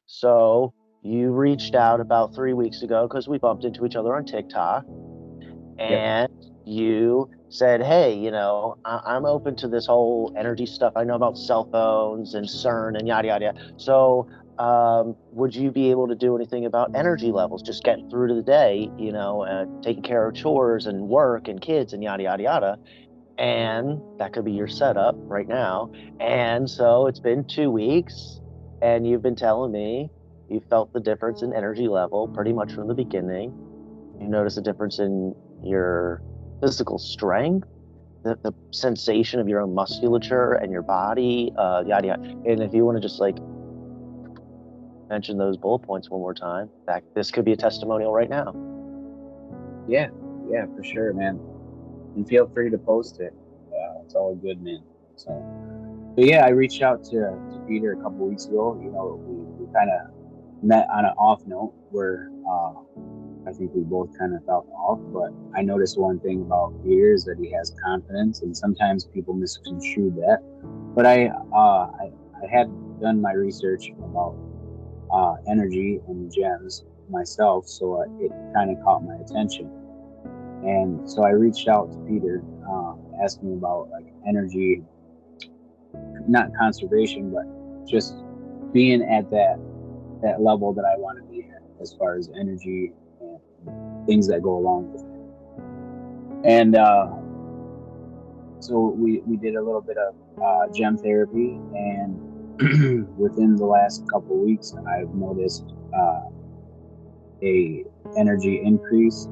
So you reached out about 3 weeks ago because we bumped into each other on TikTok, Yep. and you said, "Hey, I'm open to this whole energy stuff. I know about cell phones and CERN and yada yada yada. So, would you be able to do anything about energy levels, just getting through to the day, taking care of chores and work and kids and yada yada yada?" And that could be your setup right now. And so it's been 2 weeks, and you've been telling me you felt the difference in energy level pretty much from the beginning. You notice a difference in your physical strength, the sensation of your own musculature and your body, yada yada. And if you want to just like mention those bullet points one more time, that this could be a testimonial right now. Yeah, yeah, for sure, man. And feel free to post it. It's all good, man. So, but yeah, I reached out to Peter a couple weeks ago. We kind of met on an off note where I think we both kind of felt off. But I noticed one thing about Peter is that he has confidence, and sometimes people misconstrue that. But I had done my research about energy and gems myself, so it kind of caught my attention. And so I reached out to Peter, asking about like energy, not conservation, but just being at that level that I want to be at as far as energy and things that go along with it. And so we did a little bit of gem therapy, and within the last couple of weeks, I've noticed a energy increase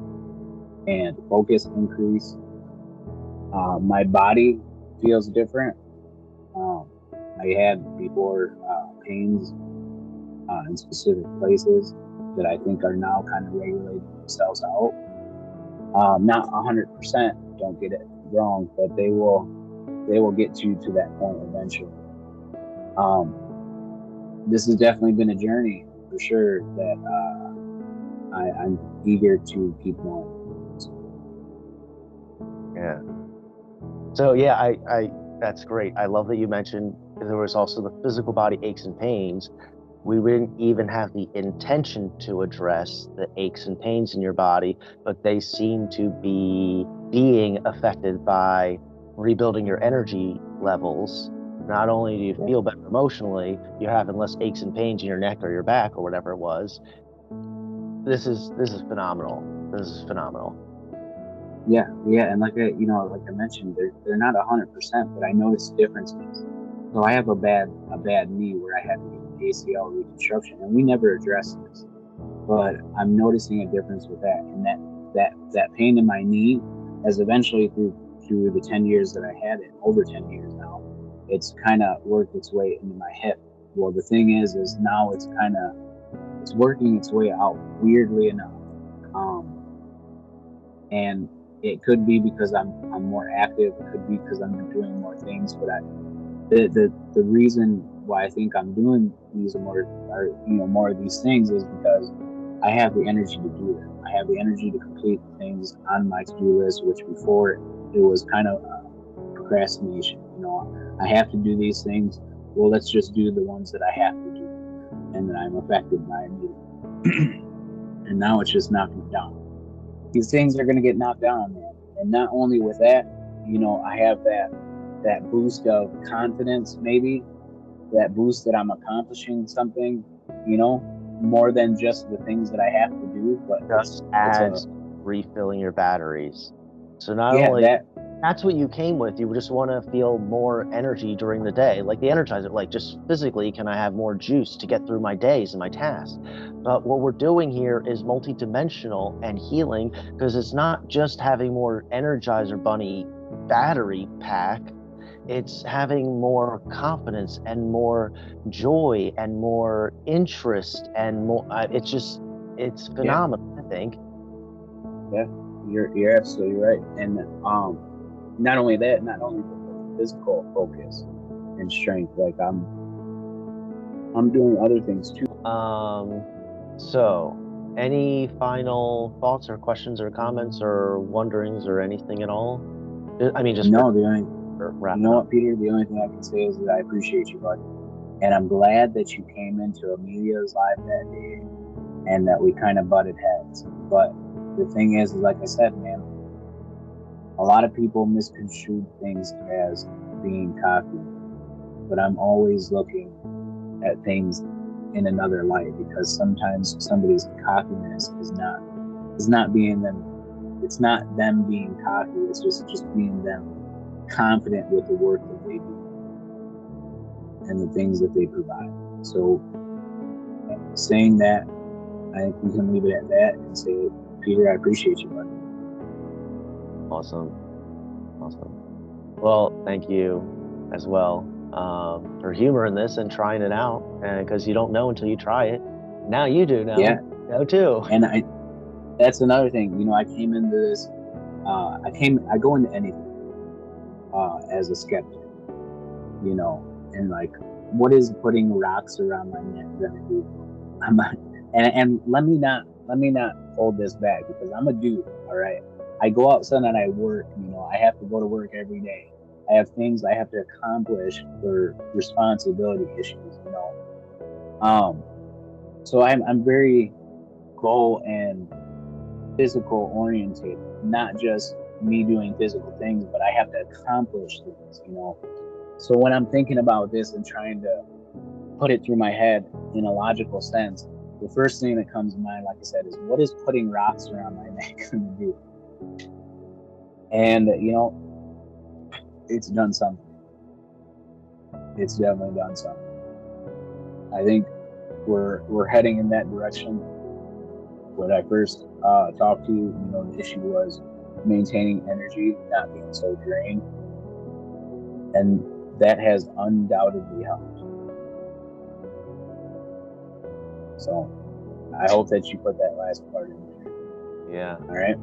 and focus increase. My body feels different. Um, I had before pains in specific places that I think are now kind of regulating themselves out. Not 100%, don't get it wrong, but they will get you to that point eventually. Um, this has definitely been a journey for sure that I'm eager to keep going. Yeah. So yeah, I that's great. I love that you mentioned there was also the physical body aches and pains. We wouldn't even have the intention to address the aches and pains in your body, but they seem to be being affected by rebuilding your energy levels. Not only do you Yeah, feel better emotionally, you're having less aches and pains in your neck or your back or whatever it was. This is phenomenal. This is phenomenal. yeah, and like I mentioned, they're not 100%, but I noticed differences. So I have a bad knee where I had to get ACL reconstruction, and we never addressed this. But I'm noticing a difference with that, and that pain in my knee has eventually through the 10 years that I had it, over 10 years now, it's kind of worked its way into my hip. Well, the thing is now it's working its way out weirdly enough. Um, and it could be because I'm more active. It could be because I'm doing more things. But the reason why I think I'm doing these more of these things is because I have the energy to do them. I have the energy to complete the things on my to-do list, which before it was kind of procrastination. I have to do these things. Well, let's just do the ones that I have to do, and then I'm affected by immediately. And now it's just knocking it down. These things are going to get knocked down, man. And not only with that, I have that boost of confidence, maybe that boost that I'm accomplishing something, more than just the things that I have to do, but Just it's a adds refilling your batteries. So not yeah only that that's what you came with, you just want to feel more energy during the day, like the energizer, like just physically, can I have more juice to get through my days and my tasks? But what we're doing here is multidimensional and healing because it's not just having more Energizer Bunny battery pack. It's having more confidence and more joy and more interest and more. It's yeah phenomenal, I think. yeah you're absolutely right. And not only that, not only the physical focus and strength, like I'm doing other things too. Um, so, any final thoughts or questions or comments or wonderings or anything at all? I mean, just for No, the only for you wrapping know up. what, Peter, the only thing I can say is that I appreciate you, bud. And I'm glad that you came into Amelia's live that day and that we kind of butted heads. But the thing is, like I said, man, a lot of people misconstrue things as being cocky. But I'm always looking at things in another light, because sometimes somebody's cockiness is not being them. It's not them being cocky. It's just being them confident with the work that they do and the things that they provide. So saying that, I think we can leave it at that and say, Peter, I appreciate you, buddy. Awesome. Well, thank you as well for humoring this and trying it out, because you don't know until you try it. Now you do know. Yeah. You know too. And that's another thing. You know, I came into this. I go into anything as a skeptic. You know, and like, what is putting rocks around my neck gonna do? I'm not, and let me not hold this back, because I'm a dude. All right, I go outside and I work. You know, I have to go to work every day. I have things I have to accomplish for responsibility issues. You know, so I'm very goal and physical oriented, not just me doing physical things, but I have to accomplish things. You know. So when I'm thinking about this and trying to put it through my head in a logical sense, the first thing that comes to mind, like I said, is what is putting rocks around my neck going to do? And, you know, it's done something. It's definitely done something. I think we're heading in that direction. When I first talked to you, you know, the issue was maintaining energy, not being so drained. And that has undoubtedly helped. So I hope that you put that last part in there. Yeah. All right.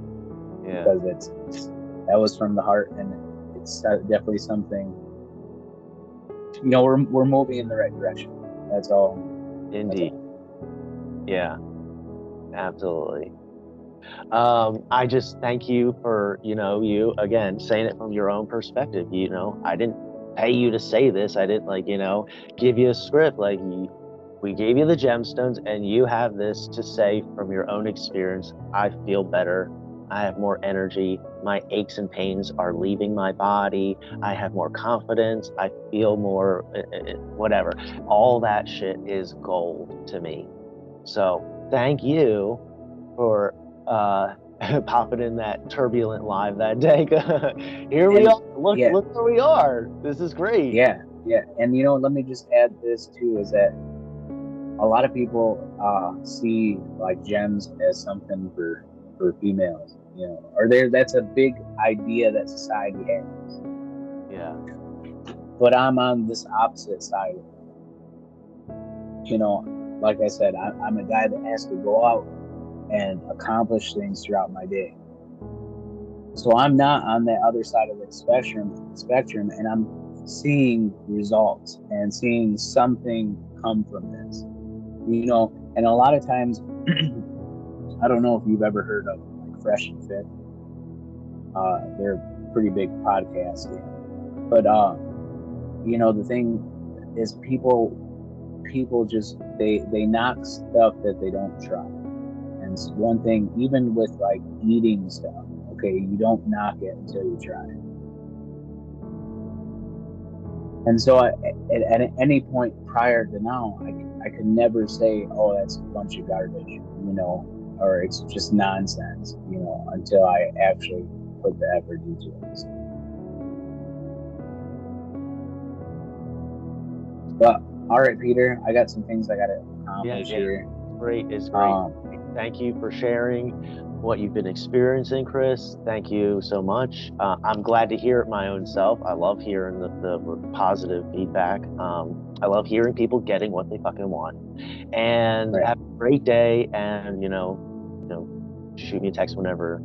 Yeah. Because that was from the heart, and it's definitely something. You know, we're moving in the right direction. That's all. Indeed. Yeah. Absolutely. I just thank you for, you know, you again saying it from your own perspective. You know, I didn't pay you to say this. I didn't, like, you know, give you a script. Like, we gave you the gemstones and you have this to say from your own experience. I feel better. I have more energy. My aches and pains are leaving my body. I have more confidence. I feel more whatever. All that shit is gold to me. So thank you for popping in that turbulent live that day. Here we are. Look where we are. This is great. Yeah. And you know, let me just add this too, is that a lot of people see like gems as something for females, you know, or that's a big idea that society has. Yeah. But I'm on this opposite side of it. You know, like I said, I'm a guy that has to go out and accomplish things throughout my day. So I'm not on the other side of the spectrum, and I'm seeing results and seeing something come from this. You know, and a lot of times, I don't know if you've ever heard of like Fresh and Fit. They're a pretty big podcast, but you know, the thing is, people just they knock stuff that they don't try. And it's one thing, even with like eating stuff, okay, you don't knock it until you try it. And so at any point prior to now, I could never say, oh, that's a bunch of garbage, you know, or it's just nonsense, you know, until I actually put the effort into it. But all right, Peter, I got some things I got to accomplish here. It's great. Thank you for sharing what you've been experiencing, Chris. Thank you so much. I'm glad to hear it my own self. I love hearing the positive feedback. I love hearing people getting what they fucking want. And have a great day. And you know, shoot me a text whenever